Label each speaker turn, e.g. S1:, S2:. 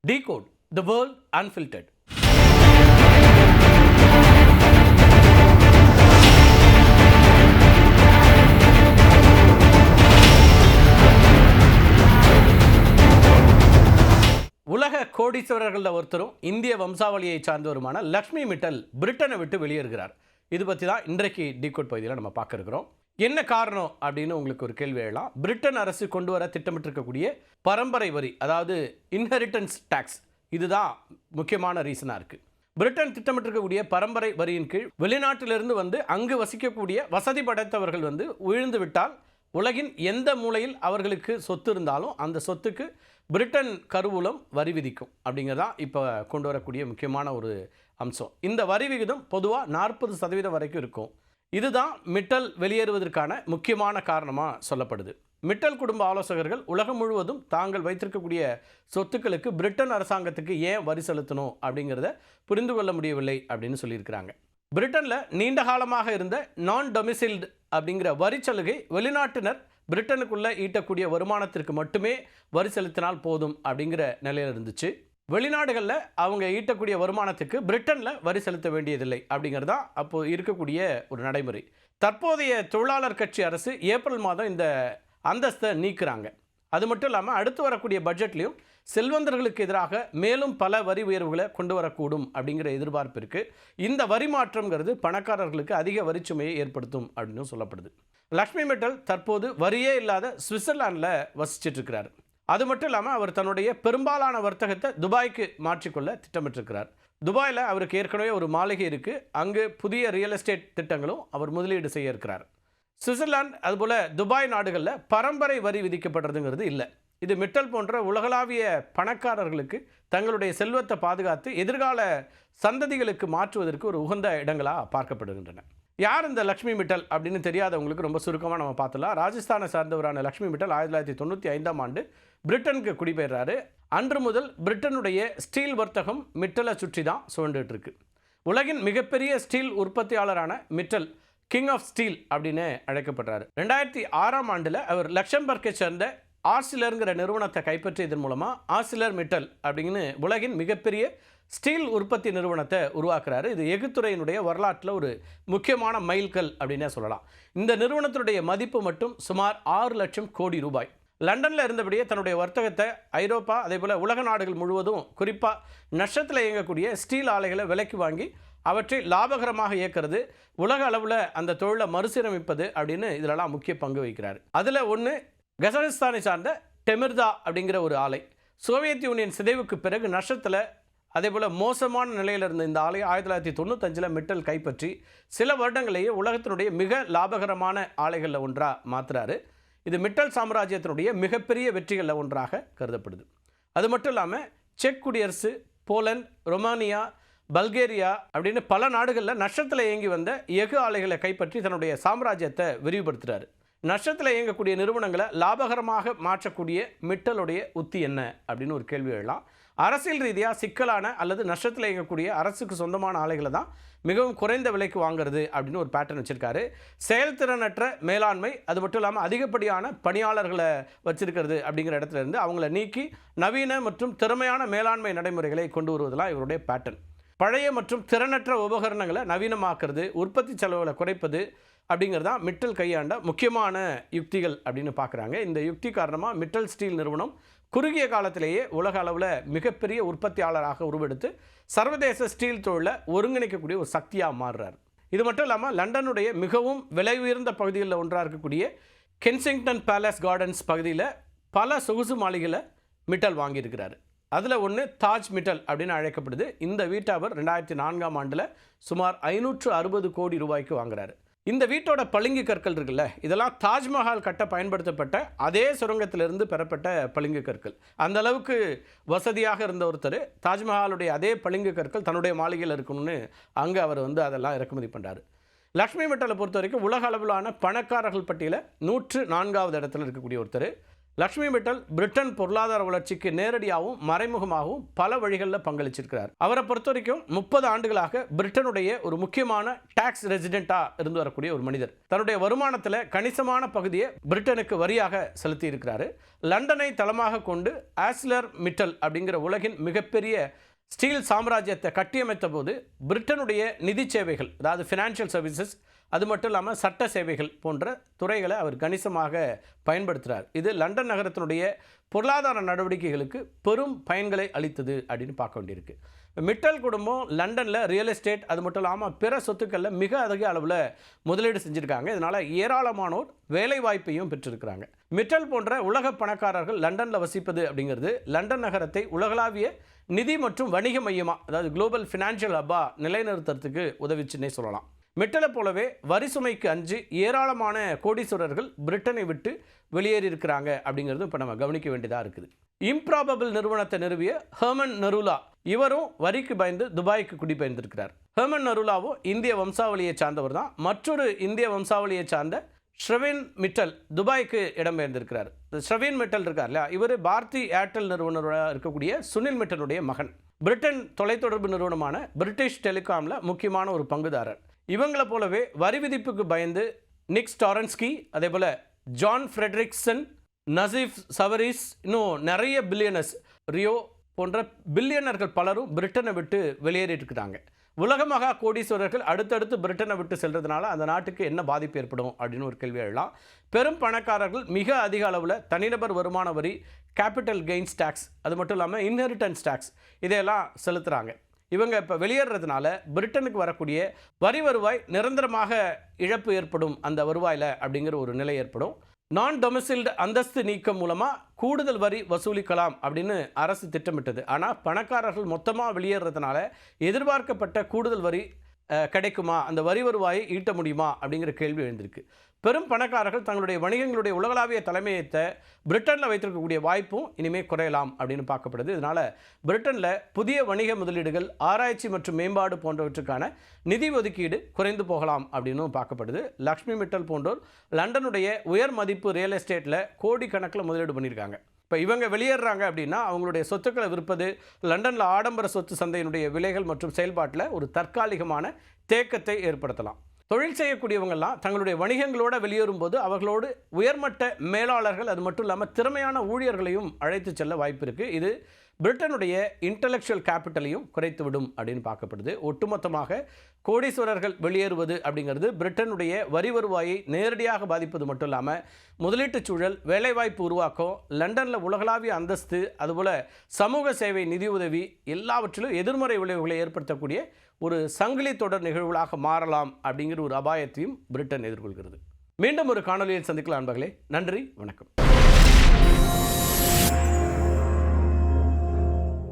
S1: Decode the World Unfiltered. உலக கோடீஸ்வரர்களில் ஒருத்தரும் இந்திய வம்சாவளியை சார்ந்தவருமான லக்ஷ்மி மிட்டல் பிரிட்டனை விட்டு வெளியேறுகிறார். இது பற்றி தான் இன்றைக்கு டீகோட் பகுதியில் நம்ம பார்க்க இருக்கிறோம். என்ன காரணம் அப்படின்னு உங்களுக்கு ஒரு கேள்வி எழலாம். பிரிட்டன் அரசு கொண்டு வர திட்டமிட்டிருக்கக்கூடிய பரம்பரை வரி, அதாவது இன்ஹெரிட்டன்ஸ் டேக்ஸ், இதுதான் முக்கியமான ரீசனாக இருக்குது. பிரிட்டன் திட்டமிட்டிருக்கக்கூடிய பரம்பரை வரியின் கீழ் வெளிநாட்டிலிருந்து வந்து அங்கு வசிக்கக்கூடிய வசதி படைத்தவர்கள் வந்து விழுந்து விட்டால் உலகின் எந்த மூலையில் அவர்களுக்கு சொத்து இருந்தாலும் அந்த சொத்துக்கு பிரிட்டன் கருவூலம் வரி விதிக்கும் அப்படிங்கிறதான் இப்போ கொண்டு வரக்கூடிய முக்கியமான ஒரு அம்சம். இந்த வரி விகிதம் பொதுவாக 40% வரைக்கும் இருக்கும். இதுதான் மிட்டல் வெளியேறுவதற்கான முக்கியமான காரணமாக சொல்லப்படுது. மிட்டல் குடும்ப ஆலோசகர்கள் உலகம் முழுவதும் தாங்கள் வைத்திருக்கக்கூடிய சொத்துக்களுக்கு பிரிட்டன் அரசாங்கத்துக்கு ஏன் வரி செலுத்தணும் அப்படிங்கிறத புரிந்து கொள்ள முடியவில்லை அப்படின்னு சொல்லியிருக்கிறாங்க. பிரிட்டனில் நீண்ட காலமாக இருந்த நான் டொமிசைல்டு அப்படிங்கிற வரி சலுகை வெளிநாட்டினர் பிரிட்டனுக்குள்ளே ஈட்டக்கூடிய வருமானத்திற்கு மட்டுமே வரி செலுத்தினால் போதும் அப்படிங்கிற நிலையில் இருந்துச்சு. வெளிநாடுகளில் அவங்க ஈட்டக்கூடிய வருமானத்துக்கு பிரிட்டனில் வரி செலுத்த வேண்டியதில்லை அப்படிங்கிறது தான் அப்போது இருக்கக்கூடிய ஒரு நடைமுறை. தற்போதைய தொழிலாளர் கட்சி அரசு ஏப்ரல் மாதம் இந்த அந்தஸ்தை நீக்குறாங்க. அது மட்டும் இல்லாமல் அடுத்து வரக்கூடிய பட்ஜெட்லையும் செல்வந்தர்களுக்கு எதிராக மேலும் பல வரி உயர்வுகளை கொண்டு வரக்கூடும் அப்படிங்கிற எதிர்பார்ப்பு இருக்குது. இந்த வரி மாற்றம்ங்கிறது பணக்காரர்களுக்கு அதிக வரிச்சுமையை ஏற்படுத்தும் அப்படின்னு சொல்லப்படுது. லக்ஷ்மி மிட்டல் தற்போது வரியே இல்லாத சுவிட்சர்லாண்டில் வசிச்சுட்டு இருக்கிறார். அது மட்டும் இல்லாமல் அவர் தன்னுடைய பெரும்பாலான வர்த்தகத்தை துபாய்க்கு மாற்றிக்கொள்ள திட்டமிட்டிருக்கிறார். துபாயில் அவருக்கு ஏற்கனவே ஒரு மாளிகை இருக்குது. அங்கு புதிய ரியல் எஸ்டேட் திட்டங்களும் அவர் முதலீடு செய்ய இருக்கிறார். சுவிட்சர்லாந்து அதுபோல் துபாய் நாடுகளில் பரம்பரை வரி விதிக்கப்படுறதுங்கிறது இல்லை. இது மிட்டல் போன்ற உலகளாவிய பணக்காரர்களுக்கு தங்களுடைய செல்வத்தை பாதுகாத்து எதிர்கால சந்ததிகளுக்கு மாற்றுவதற்கு ஒரு உகந்த இடங்களாக பார்க்கப்படுகின்றன. யார் இந்த லக்ஷ்மி மிட்டல் அப்படின்னு தெரியாதவங்களுக்கு ரொம்ப சுருக்கமாக நம்ம பார்த்துலாம். ராஜஸ்தானை சார்ந்தவரான லக்ஷ்மி மிட்டல் 1995ஆம் ஆண்டு பிரிட்டனுக்கு குடிபெயர்றாரு. அன்று முதல் பிரிட்டனுடைய ஸ்டீல் வர்த்தகம் மிட்டலை சுற்றி தான் சுழண்டுட்டு இருக்கு. உலகின் மிகப்பெரிய ஸ்டீல் உற்பத்தியாளரான மிட்டல் கிங் ஆஃப் ஸ்டீல் அப்படின்னு அழைக்கப்படுறாரு. 2006ஆம் ஆண்டில் அவர் லக்சம்பர்க்கை சேர்ந்த ஆர்சிலருங்கிற நிறுவனத்தை கைப்பற்றியதன் மூலமாக ஆர்சிலர் மிட்டல் அப்படிங்கிற உலகின் மிகப்பெரிய ஸ்டீல் உற்பத்தி நிறுவனத்தை உருவாக்குறாரு. இது எஃகுத்துறையினுடைய வரலாற்றில் ஒரு முக்கியமான மைல்கல் அப்படின்னே சொல்லலாம். இந்த நிறுவனத்தினுடைய மதிப்பு மட்டும் சுமார் 6 லட்சம் கோடி ரூபாய். லண்டனில் இருந்தபடியே தன்னுடைய வர்த்தகத்தை ஐரோப்பா அதேபோல் உலக நாடுகள் முழுவதும் குறிப்பாக நஷ்டத்தில் இயங்கக்கூடிய ஸ்டீல் ஆலைகளை விலைக்கு வாங்கி அவற்றை லாபகரமாக இயக்கிறது, உலக அளவில் அந்த தொழிலை மறுசீரமைப்பது அப்படின்னு இதிலெல்லாம் முக்கிய பங்கு வகிக்கிறார். அதில் ஒன்று கசகஸ்தானை சார்ந்த டெமிர்தா அப்படிங்கிற ஒரு ஆலை. சோவியத் யூனியன் சிதைவுக்கு பிறகு நஷ்டத்தில் அதேபோல் மோசமான நிலையில் இருந்த இந்த ஆலை 1995 மிட்டல் கைப்பற்றி சில வருடங்களையே உலகத்தினுடைய மிக லாபகரமான ஆலைகளில் ஒன்றாக மாற்றுறாரு. இது மிட்டல் சாம்ராஜ்யத்தினுடைய மிகப்பெரிய வெற்றிகளில் ஒன்றாக கருதப்படுது. அது மட்டும் இல்லாமல் செக் குடியரசு, போலந்து, ரொமானியா, பல்கேரியா அப்படின்னு பல நாடுகளில் நஷ்டத்தில் இயங்கி வந்த எஃகு ஆலைகளை கைப்பற்றி தன்னுடைய சாம்ராஜ்யத்தை விரிவுபடுத்துகிறார். நஷ்டத்தில் இயங்கக்கூடிய நிறுவனங்களை லாபகரமாக மாற்றக்கூடிய மிட்டலுடைய உத்தி என்ன அப்படின்னு ஒரு கேள்வி எழலாம். அரசியல் ரீதியாக சிக்கலான அல்லது நஷ்டத்தில் இயங்கக்கூடிய அரசுக்கு சொந்தமான ஆலைகளை தான் மிகவும் குறைந்த விலைக்கு வாங்குறது அப்படின்னு ஒரு பேட்டர்ன் வச்சுருக்காரு. செயல்திறனற்ற மேலாண்மை, அது மட்டும் இல்லாமல் அதிகப்படியான பணியாளர்களை வச்சிருக்கிறது அப்படிங்கிற இடத்துல இருந்து அவங்கள நீக்கி நவீன மற்றும் திறமையான மேலாண்மை நடைமுறைகளை கொண்டு வருவதெல்லாம் இவருடைய பேட்டர்ன். பழைய மற்றும் திறனற்ற உபகரணங்களை நவீனமாக்குறது, உற்பத்தி செலவுகளை குறைப்பது அப்படிங்கிறதான் மிட்டல் கையாண்ட முக்கியமான யுக்திகள் அப்படின்னு பார்க்குறாங்க. இந்த யுக்தி காரணமாக மிட்டல் ஸ்டீல் நிறுவனம் குறுகிய காலத்திலேயே உலக அளவில் மிகப்பெரிய உற்பத்தியாளராக உருவெடுத்து சர்வதேச ஸ்டீல் தொழிலை ஒருங்கிணைக்கக்கூடிய ஒரு சக்தியாக மாறுறார். இது மட்டும் இல்லாமல் லண்டனுடைய மிகவும் விலை உயர்ந்த பகுதிகளில் ஒன்றாக இருக்கக்கூடிய கென்சிங்டன் பேலஸ் கார்டன்ஸ் பகுதியில் பல சொகுசு மாளிகளை மிட்டல் வாங்கியிருக்கிறார். அதில் ஒன்று தாஜ் மிட்டல் அப்படின்னு அழைக்கப்படுது. இந்த வீட்டை அவர் 2004ஆம் ஆண்டில் சுமார் 560 கோடி ரூபாய்க்கு வாங்குறாரு. இந்த வீட்டோட பளிங்கு கற்கள் இருக்குல்ல, இதெல்லாம் தாஜ்மஹால் கட்ட பயன்படுத்தப்பட்ட அதே சுரங்கத்திலிருந்து பெறப்பட்ட பளிங்கு கற்கள். அந்த அளவுக்கு வசதியாக இருந்த ஒருத்தர் தாஜ்மஹாலுடைய அதே பளிங்கு கற்கள் தன்னுடைய மாளிகையில் இருக்கணும்னு அங்கே அவர் வந்து அதெல்லாம் இறக்குமதி பண்ணுறாரு. லக்ஷ்மி மிட்டலை பொறுத்த வரைக்கும் உலக அளவிலான பணக்காரர்கள் பட்டியலில் 104வது இடத்துல இருக்கக்கூடிய ஒருத்தர். லக்ஷ்மி மிட்டல் பிரிட்டன் பொருளாதார வளர்ச்சிக்கு நேரடியாகவும் மறைமுகமாகவும் பல வழிகளில் பங்களிச்சிருக்கிறார். அவரை பொறுத்த வரைக்கும் 30 ஆண்டுகளாக பிரிட்டனுடைய ஒரு முக்கியமான டாக்ஸ் ரெசிடென்டா இருந்து வரக்கூடிய ஒரு மனிதர். தன்னுடைய வருமானத்தில் கணிசமான பகுதியை பிரிட்டனுக்கு வரியாக செலுத்தி இருக்கிறாரு. லண்டனை தளமாக கொண்டு ஆஸ்லர் மிட்டல் அப்படிங்கிற உலகின் மிகப்பெரிய ஸ்டீல் சாம்ராஜ்யத்தை கட்டியமைத்த போது பிரிட்டனுடைய நிதி சேவைகள், அதாவது ஃபினான்ஷியல் சர்வீசஸ், அது மட்டும் இல்லாமல் சட்ட சேவைகள் போன்ற துறைகளை அவர் கணிசமாக பயன்படுத்துகிறார். இது லண்டன் நகரத்தினுடைய பொருளாதார நடவடிக்கைகளுக்கு பெரும் பயன்களை அளித்தது அப்படின்னு பார்க்க வேண்டியிருக்கு. மிட்டல் குடும்பம் லண்டனில் ரியல் எஸ்டேட், அது மட்டும் இல்லாமல் பிற சொத்துக்களில் மிக அதிக அளவில் முதலீடு செஞ்சுருக்காங்க. இதனால் ஏராளமானோர் வேலை வாய்ப்பையும் பெற்றிருக்கிறாங்க. மிட்டல் போன்ற உலக பணக்காரர்கள் லண்டனில் வசிப்பது அப்படிங்கிறது லண்டன் நகரத்தை உலகளாவிய நிதி மற்றும் வணிக மையமாக, அதாவது குளோபல் ஃபினான்ஷியல் ஹப்பா நிலைநிறுத்துறதுக்கு உதவிச்சுன்னே சொல்லலாம். மிட்டலை போலவே வரி சுமைக்கு அஞ்சு ஏராளமான கோடீஸ்வரர்கள் பிரிட்டனை விட்டு வெளியேறி இருக்கிறாங்க அப்படிங்கிறது இப்போ நம்ம கவனிக்க வேண்டியதாக இருக்குது. இம்ப்ராபபிள் நிறுவனத்தை நிறுவிய ஹெர்மன் நருலா, இவரும் வரிக்கு பயந்து துபாய்க்கு குடிபெயர்ந்திருக்கிறார். ஹெர்மன் நருலாவும் இந்திய வம்சாவளியை சார்ந்தவர் தான். மற்றொரு இந்திய வம்சாவளியை சார்ந்த ஷ்ரவின் மிட்டல் துபாய்க்கு இடம்பெயர்ந்திருக்கிறார். ஷ்ரவின் மிட்டல் இருக்கார் இல்லையா, இவர் பாரதி ஏர்டெல் நிறுவனராக இருக்கக்கூடிய சுனில் மிட்டலுடைய மகன். பிரிட்டன் தொலைத்தொடர்பு நிறுவனமான பிரிட்டிஷ் டெலிகாமில் முக்கியமான ஒரு பங்குதாரர். இவங்களை போலவே வரி விதிப்புக்கு பயந்து நிக் ஸ்டாரன்ஸ்கி, அதே போல் ஜான் ஃப்ரெட்ரிக்சன், நசீப் சவரிஸ், இன்னும் நிறைய பில்லியனர்ஸ், ரியோ போன்ற பில்லியனர்கள் பலரும் பிரிட்டனை விட்டு வெளியேறிட்டுருக்காங்க. உலக மகா கோடீஸ்வரர்கள் அடுத்தடுத்து பிரிட்டனை விட்டு செல்றதுனால அந்த நாட்டுக்கு என்ன பாதிப்பு ஏற்படும் அப்படின்னு ஒரு கேள்வி எழலாம். பெரும் பணக்காரர்கள் மிக அதிக அளவில் தனிநபர் வருமான வரி, கேபிட்டல் கெயின்ஸ் டேக்ஸ், அது மட்டும் இல்லாமல் இன்ஹெரிட்டன்ஸ் டேக்ஸ் இதையெல்லாம் செலுத்துகிறாங்க. இவங்க இப்போ வெளியேறதுனால பிரிட்டனுக்கு வரக்கூடிய வரி வருவாய் நிரந்தரமாக இழப்பு ஏற்படும், அந்த வருவாயில் அப்படிங்கிற ஒரு நிலை ஏற்படும். நான் டொமிசைல்டு அந்தஸ்து நீக்கம் மூலமாக கூடுதல் வரி வசூலிக்கலாம் அப்படின்னு அரசு திட்டமிட்டது. ஆனால் பணக்காரர்கள் மொத்தமாக வெளியேறதுனால எதிர்பார்க்கப்பட்ட கூடுதல் வரி கிடைக்குமா, அந்த வரி வருவாயை ஈட்ட முடியுமா அப்படிங்கிற கேள்வி எழுந்திருக்கு. பெரும் பணக்காரர்கள் தங்களுடைய வணிகங்களுடைய உலகளாவிய தலைமையத்தை பிரிட்டனில் வைத்திருக்கக்கூடிய வாய்ப்பும் இனிமேல் குறையலாம் அப்படின்னு பார்க்கப்படுது. இதனால் பிரிட்டனில் புதிய வணிக முதலீடுகள், ஆராய்ச்சி மற்றும் மேம்பாடு போன்றவற்றுக்கான நிதி ஒதுக்கீடு குறைந்து போகலாம் அப்படின்னு பார்க்கப்படுது. லக்ஷ்மி மிட்டல் போன்றோர் லண்டனுடைய உயர் மதிப்பு ரியல் எஸ்டேட்டில் கோடிக்கணக்கில் முதலீடு பண்ணியிருக்காங்க. இப்போ இவங்க வெளியேறாங்க அப்படின்னா அவங்களுடைய சொத்துக்களை விற்பது லண்டனில் ஆடம்பர சொத்து சந்தையினுடைய விலைகள் மற்றும் செயல்பாட்டில் ஒரு தற்காலிகமான தேக்கத்தை ஏற்படுத்தலாம். தொழில் செய்யக்கூடியவங்கெல்லாம் தங்களுடைய வணிகங்களோடு வெளியேறும்போது அவர்களோடு உயர்மட்ட மேலாளர்கள், அது மட்டும் இல்லாமல் திறமையான ஊழியர்களையும் அழைத்து செல்ல வாய்ப்பு இருக்குது. இது பிரிட்டனுடைய இன்டலெக்சுவல் கேபிட்டலையும் குறைத்துவிடும் அப்படின்னு பார்க்கப்படுது. ஒட்டுமொத்தமாக கோடீஸ்வரர்கள் வெளியேறுவது அப்படிங்கிறது பிரிட்டனுடைய வரி வருவாயை நேரடியாக பாதிப்பது மட்டும் இல்லாமல் முதலீட்டு சூழல், வேலைவாய்ப்பு உருவாக்கம், லண்டனில் உலகளாவிய அந்தஸ்து, அதுபோல் சமூக சேவை நிதி உதவி எல்லாவற்றிலும் எதிர்மறை விளைவுகளை ஏற்படுத்தக்கூடிய ஒரு சங்கிலி தொடர் நிகழ்வுகளாக மாறலாம் அப்படிங்கிற ஒரு அபாயத்தையும் பிரிட்டன் எதிர்கொள்கிறது. மீண்டும் ஒரு காணொலியில் சந்திக்கலாம் நண்பர்களே. நன்றி, வணக்கம்.